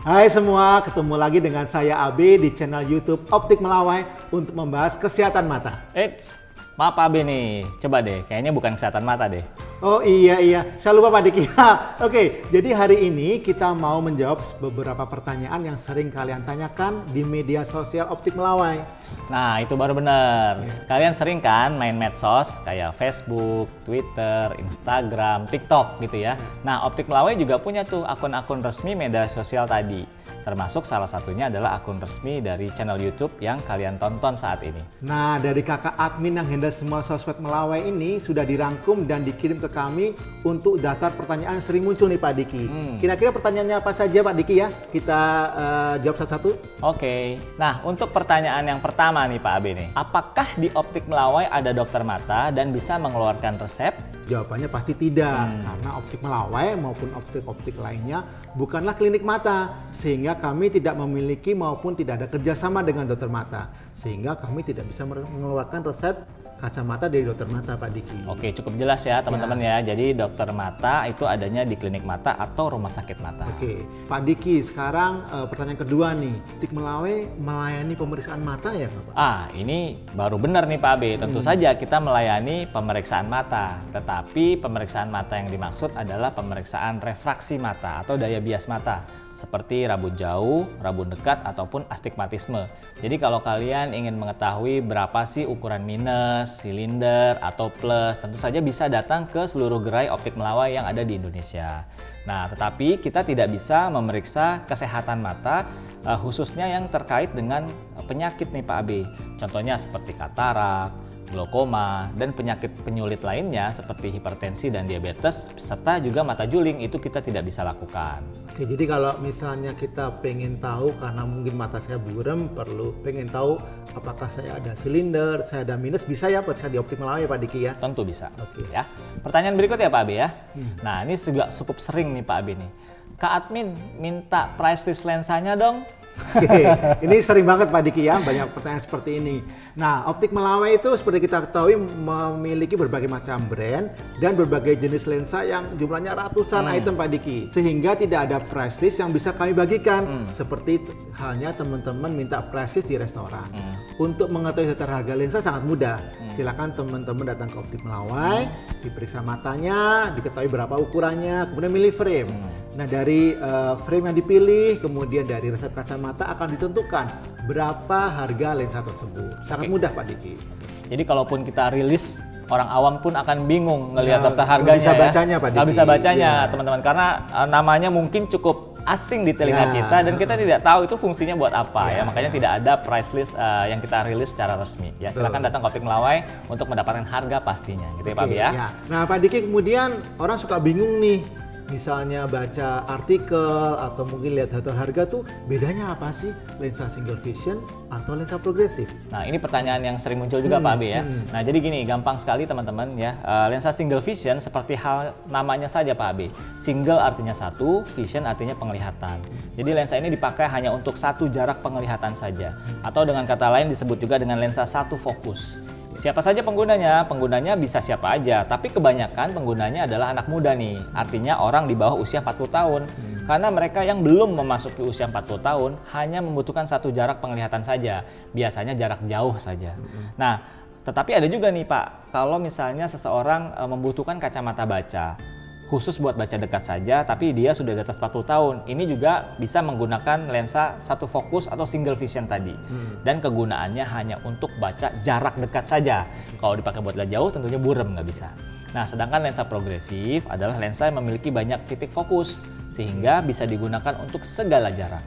Hai semua, ketemu lagi dengan saya Abe di channel YouTube Optik Melawai untuk membahas kesehatan mata. Eits, maaf Pak Abe nih, coba deh, kayaknya bukan kesehatan mata deh. Oh iya, saya lupa Pak Diki. Oke, jadi hari ini kita mau menjawab beberapa pertanyaan yang sering kalian tanyakan di media sosial Optik Melawai. Nah, itu baru bener. Kalian sering kan main medsos kayak Facebook, Twitter, Instagram, TikTok gitu ya. Nah, Optik Melawai juga punya tuh akun-akun resmi media sosial tadi. Termasuk salah satunya adalah akun resmi dari channel YouTube yang kalian tonton saat ini. Nah, dari kakak admin yang handle semua sosmed Melawai ini sudah dirangkum dan dikirim ke kami untuk daftar pertanyaan yang sering muncul nih Pak Diki. Kira-kira pertanyaannya apa saja Pak Diki ya? Kita jawab satu-satu. Oke, nah untuk pertanyaan yang pertama nih Pak Abe nih. Apakah di Optik Melawai ada dokter mata dan bisa mengeluarkan resep? Jawabannya pasti tidak, karena Optik Melawai maupun optik-optik lainnya bukanlah klinik mata, sehingga kami tidak memiliki maupun tidak ada kerjasama dengan dokter mata, sehingga kami tidak bisa mengeluarkan resep kacamata dari dokter mata, Pak Diki. Oke, cukup jelas ya teman-teman ya. Jadi dokter mata itu adanya di klinik mata atau rumah sakit mata. Oke, Pak Diki, sekarang pertanyaan kedua nih. Optik Melawai melayani pemeriksaan mata ya, Pak? Ini baru benar nih Pak Abe. Tentu saja kita melayani pemeriksaan mata. Tetapi pemeriksaan mata yang dimaksud adalah pemeriksaan refraksi mata atau daya bias mata. Seperti rabun jauh, rabun dekat, ataupun astigmatisme. Jadi kalau kalian ingin mengetahui berapa sih ukuran minus, silinder, atau plus, tentu saja bisa datang ke seluruh gerai Optik Melawai yang ada di Indonesia. Nah, tetapi kita tidak bisa memeriksa kesehatan mata, khususnya yang terkait dengan penyakit nih Pak Abe. Contohnya seperti katarak, glaukoma, dan penyakit penyulit lainnya seperti hipertensi dan diabetes, serta juga mata juling itu kita tidak bisa lakukan. Oke, jadi kalau misalnya kita pengen tahu karena mungkin mata saya buram, pengen tahu apakah saya ada silinder, saya ada minus, bisa ya periksa di Optik Melawai Pak Diki ya? Tentu bisa. Oke. Ya. Pertanyaan berikutnya Pak Abe ya. Nah, ini juga cukup sering nih Pak Abe nih. Kak Admin minta price list lensanya dong. Oke, ini sering banget Pak Diki ya, banyak pertanyaan seperti ini. Nah, Optik Melawai itu seperti kita ketahui memiliki berbagai macam brand dan berbagai jenis lensa yang jumlahnya ratusan item Pak Diki. Sehingga tidak ada price list yang bisa kami bagikan. Seperti halnya teman-teman minta price list di restoran. Untuk mengetahui daftar harga lensa sangat mudah. Silakan teman-teman datang ke Optik Melawai, diperiksa matanya, diketahui berapa ukurannya, kemudian milih frame. Nah, dari frame yang dipilih, kemudian dari resep kacamata akan ditentukan berapa harga lensa tersebut. Sangat mudah Pak Diki. Jadi kalaupun kita rilis, orang awam pun akan bingung ngelihat daftar harganya. Nggak bisa bacanya Pak Diki. Nggak bisa bacanya teman-teman, karena namanya mungkin cukup asing di telinga kita dan kita tidak tahu itu fungsinya buat apa ya. Makanya tidak ada price list yang kita rilis secara resmi. Ya, silakan datang ke Optik Melawai untuk mendapatkan harga pastinya, gitu ya Pak Abi ya. Nah Pak Diki, kemudian orang suka bingung nih. Misalnya baca artikel atau mungkin lihat daftar harga tuh bedanya apa sih lensa single vision atau lensa progresif? Nah, ini pertanyaan yang sering muncul juga Pak Abe ya. Nah, jadi gini, gampang sekali teman-teman ya. Lensa single vision seperti hal namanya saja Pak Abe. Single artinya satu, vision artinya penglihatan. Jadi lensa ini dipakai hanya untuk satu jarak penglihatan saja. Atau dengan kata lain disebut juga dengan lensa satu fokus. Siapa saja penggunanya? Penggunanya bisa siapa aja, tapi kebanyakan penggunanya adalah anak muda nih. Artinya orang di bawah usia 40 tahun. Karena mereka yang belum memasuki usia 40 tahun hanya membutuhkan satu jarak penglihatan saja. Biasanya jarak jauh saja. Nah, tetapi ada juga nih Pak, kalau misalnya seseorang membutuhkan kacamata baca, khusus buat baca dekat saja, tapi dia sudah di atas 40 tahun. Ini juga bisa menggunakan lensa satu fokus atau single vision tadi. Dan kegunaannya hanya untuk baca jarak dekat saja. Kalau dipakai buat lihat jauh tentunya buram, nggak bisa. Nah, sedangkan lensa progresif adalah lensa yang memiliki banyak titik fokus, sehingga bisa digunakan untuk segala jarak.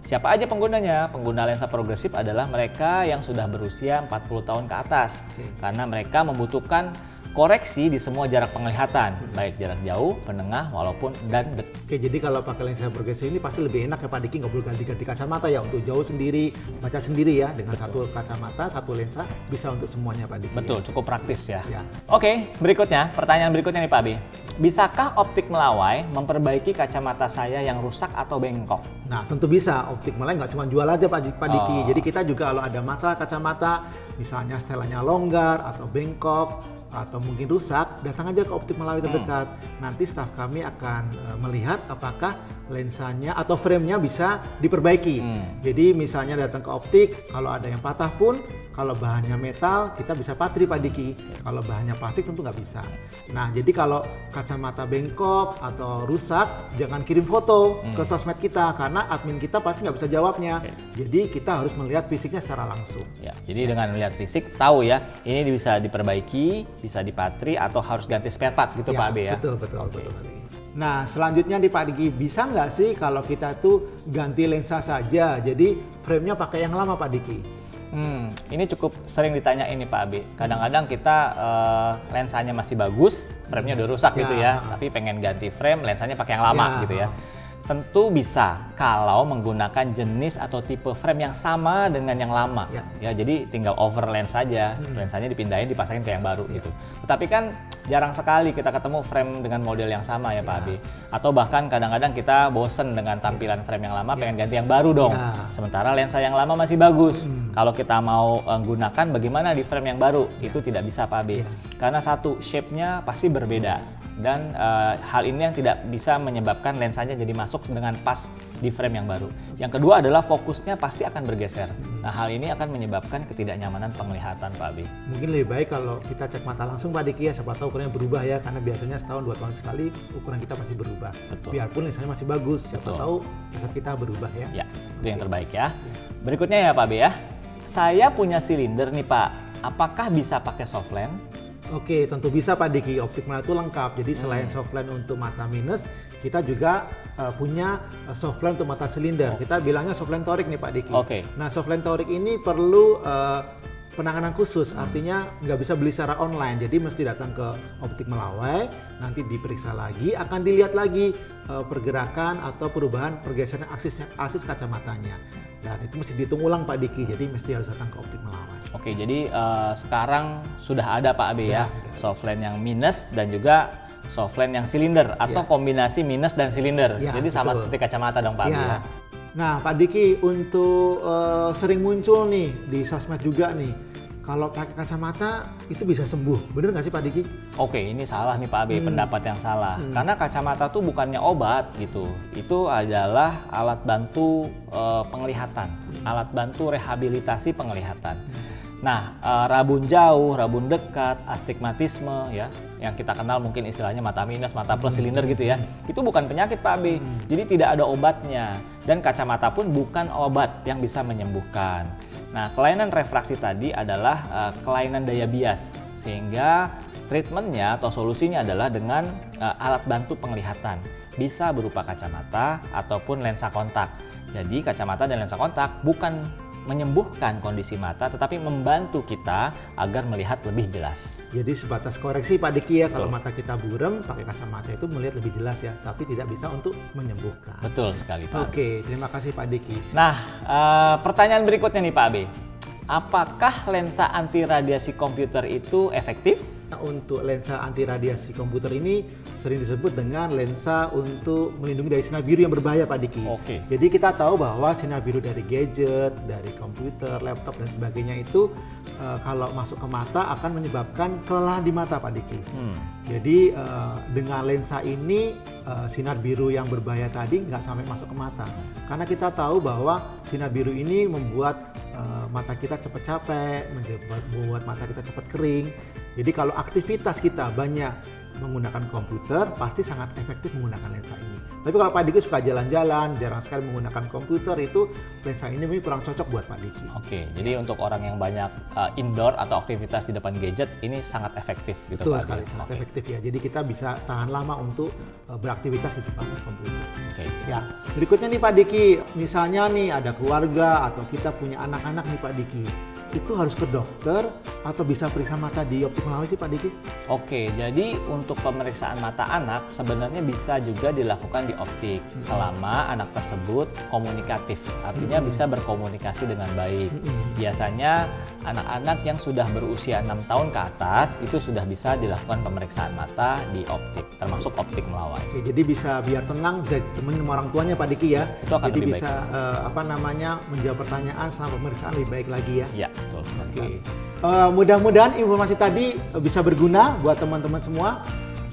Siapa aja penggunanya? Pengguna lensa progresif adalah mereka yang sudah berusia 40 tahun ke atas. Karena mereka membutuhkan koreksi di semua jarak penglihatan, baik jarak jauh, menengah, walaupun dan dekat. Oke, jadi kalau pakai lensa progresif ini pasti lebih enak ya Pak Diki, nggak perlu ganti-ganti kacamata ya, untuk jauh sendiri, baca sendiri ya, dengan satu kacamata, satu lensa bisa untuk semuanya Pak Diki. Betul, cukup praktis ya. Ya. Oke, berikutnya, pertanyaan berikutnya nih Pak Abi. Bisakah Optik Melawai memperbaiki kacamata saya yang rusak atau bengkok? Nah, tentu bisa. Optik Melawai nggak cuma jual aja Pak Diki. Jadi kita juga kalau ada masalah kacamata, misalnya setelannya longgar atau bengkok, atau mungkin rusak, datang aja ke optik Melawai terdekat. Nanti staf kami akan melihat apakah lensanya atau frame-nya bisa diperbaiki. Jadi misalnya datang ke optik, kalau ada yang patah pun, kalau bahannya metal, kita bisa patri Pak Diki. Kalau bahannya plastik tentu nggak bisa. Nah, jadi kalau kacamata bengkok atau rusak, jangan kirim foto ke sosmed kita, karena admin kita pasti nggak bisa jawabnya. Jadi kita harus melihat fisiknya secara langsung. Ya, jadi dengan melihat fisik tahu ya, ini bisa diperbaiki, bisa dipatri atau harus ganti spare part gitu Pak Abe ya. Betul. Nah, selanjutnya nih Pak Diki, bisa nggak sih kalau kita tuh ganti lensa saja, jadi frame-nya pakai yang lama Pak Diki? Ini cukup sering ditanya ini Pak Abe. Kadang-kadang kita lensanya masih bagus, frame-nya udah rusak gitu ya, tapi pengen ganti frame, lensanya pakai yang lama gitu ya. Tentu bisa kalau menggunakan jenis atau tipe frame yang sama dengan yang lama. Ya, jadi tinggal over lens saja, lensanya dipindahin, dipasangin ke yang baru gitu. Tetapi kan jarang sekali kita ketemu frame dengan model yang sama ya Pak Abe. Atau bahkan kadang-kadang kita bosen dengan tampilan frame yang lama, pengen ganti yang baru dong. Sementara lensa yang lama masih bagus. Kalau kita mau gunakan bagaimana di frame yang baru, itu tidak bisa Pak Abe. Karena satu, shape-nya pasti berbeda. Dan hal ini yang tidak bisa menyebabkan lensanya jadi masuk dengan pas di frame yang baru. Yang kedua adalah fokusnya pasti akan bergeser. Nah, hal ini akan menyebabkan ketidaknyamanan penglihatan Pak Abe. Mungkin lebih baik kalau kita cek mata langsung Pak Diki ya, siapa tahu ukurannya berubah ya, karena biasanya setahun 2 tahun sekali ukuran kita masih berubah. Biarpun lensanya masih bagus, siapa tahu lens kita berubah ya. Ya, itu yang terbaik ya. Berikutnya ya Pak Abe ya, saya punya silinder nih Pak, apakah bisa pakai soft lens? Oke, tentu bisa Pak Diki. Optik Melawai itu lengkap. Jadi selain soft lens untuk mata minus, kita juga punya soft lens untuk mata silinder. Kita bilangnya soft lens toric nih Pak Diki. Nah, soft lens toric ini perlu penanganan khusus, artinya nggak bisa beli secara online. Jadi mesti datang ke Optik Melawai, nanti diperiksa lagi, akan dilihat lagi pergerakan atau perubahan pergeseran aksis kacamatanya. Dan itu mesti dihitung ulang Pak Diki, jadi mesti harus datang ke Optik Melawai. Oke, jadi sekarang sudah ada Pak Abe ya, soft lens yang minus dan juga soft lens yang silinder atau kombinasi minus dan silinder. Jadi sama seperti kacamata dong Pak Abe ya. Nah Pak Diki, untuk sering muncul nih di sosmed juga nih, kalau pakai kacamata itu bisa sembuh, bener nggak sih Pak Diki? Oke, ini salah nih Pak Abe, pendapat yang salah. Karena kacamata tuh bukannya obat gitu, itu adalah alat bantu penglihatan, alat bantu rehabilitasi penglihatan. Nah, rabun jauh, rabun dekat, astigmatisme ya, yang kita kenal mungkin istilahnya mata minus, mata plus silinder gitu ya, itu bukan penyakit Pak Abe, jadi tidak ada obatnya. Dan kacamata pun bukan obat yang bisa menyembuhkan. Nah, kelainan refraksi tadi adalah kelainan daya bias, sehingga treatmentnya atau solusinya adalah dengan alat bantu penglihatan. Bisa berupa kacamata ataupun lensa kontak. Jadi kacamata dan lensa kontak bukan menyembuhkan kondisi mata, tetapi membantu kita agar melihat lebih jelas. Jadi sebatas koreksi Pak Diki ya, kalau mata kita buram, pakai kacamata itu melihat lebih jelas ya, tapi tidak bisa untuk menyembuhkan. Betul sekali Pak. Oke, terima kasih Pak Diki. Nah, pertanyaan berikutnya nih Pak Abe, apakah lensa anti radiasi komputer itu efektif? Untuk lensa anti radiasi komputer ini sering disebut dengan lensa untuk melindungi dari sinar biru yang berbahaya Pak Diki. Jadi kita tahu bahwa sinar biru dari gadget, dari komputer, laptop dan sebagainya itu kalau masuk ke mata akan menyebabkan kelelahan di mata Pak Diki. Jadi dengan lensa ini sinar biru yang berbahaya tadi nggak sampai masuk ke mata. Karena kita tahu bahwa sinar biru ini membuat mata kita cepat capek, membuat mata kita cepat kering. Jadi kalau aktivitas kita banyak menggunakan komputer, pasti sangat efektif menggunakan lensa ini. Tapi kalau Pak Diki suka jalan-jalan, jarang sekali menggunakan komputer, itu lensa ini mungkin kurang cocok buat Pak Diki. Oke, jadi untuk orang yang banyak indoor atau aktivitas di depan gadget, ini sangat efektif gitu Betul Pak. Sekali, sangat efektif ya. Jadi kita bisa tahan lama untuk beraktivitas di depan komputer. Ya, berikutnya nih Pak Diki, misalnya nih ada keluarga atau kita punya anak-anak nih Pak Diki, itu harus ke dokter atau bisa periksa mata di Optik Melawai sih Pak Diki? Oke, jadi untuk pemeriksaan mata anak sebenarnya bisa juga dilakukan di optik selama anak tersebut komunikatif, artinya bisa berkomunikasi dengan baik. Biasanya anak-anak yang sudah berusia 6 tahun ke atas itu sudah bisa dilakukan pemeriksaan mata di optik, termasuk Optik Melawai. Oke, jadi bisa biar tenang, bisa ditemenin sama orang tuanya Pak Diki ya. Itu akan jadi lebih bisa baik. menjawab pertanyaan selama pemeriksaan lebih baik lagi ya. Ya, Betul sekali. Oke. Mudah-mudahan informasi tadi bisa berguna buat teman-teman semua.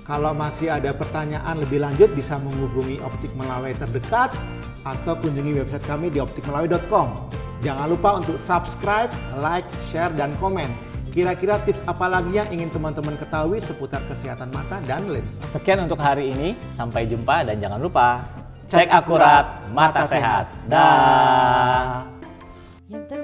Kalau masih ada pertanyaan lebih lanjut bisa menghubungi Optik Melawai terdekat atau kunjungi website kami di optikmelawai.com. Jangan lupa untuk subscribe, like, share, dan komen. Kira-kira tips apa lagi yang ingin teman-teman ketahui seputar kesehatan mata dan lensa? Sekian untuk hari ini, sampai jumpa dan jangan lupa cek akurat, mata sehat. Dah. Yang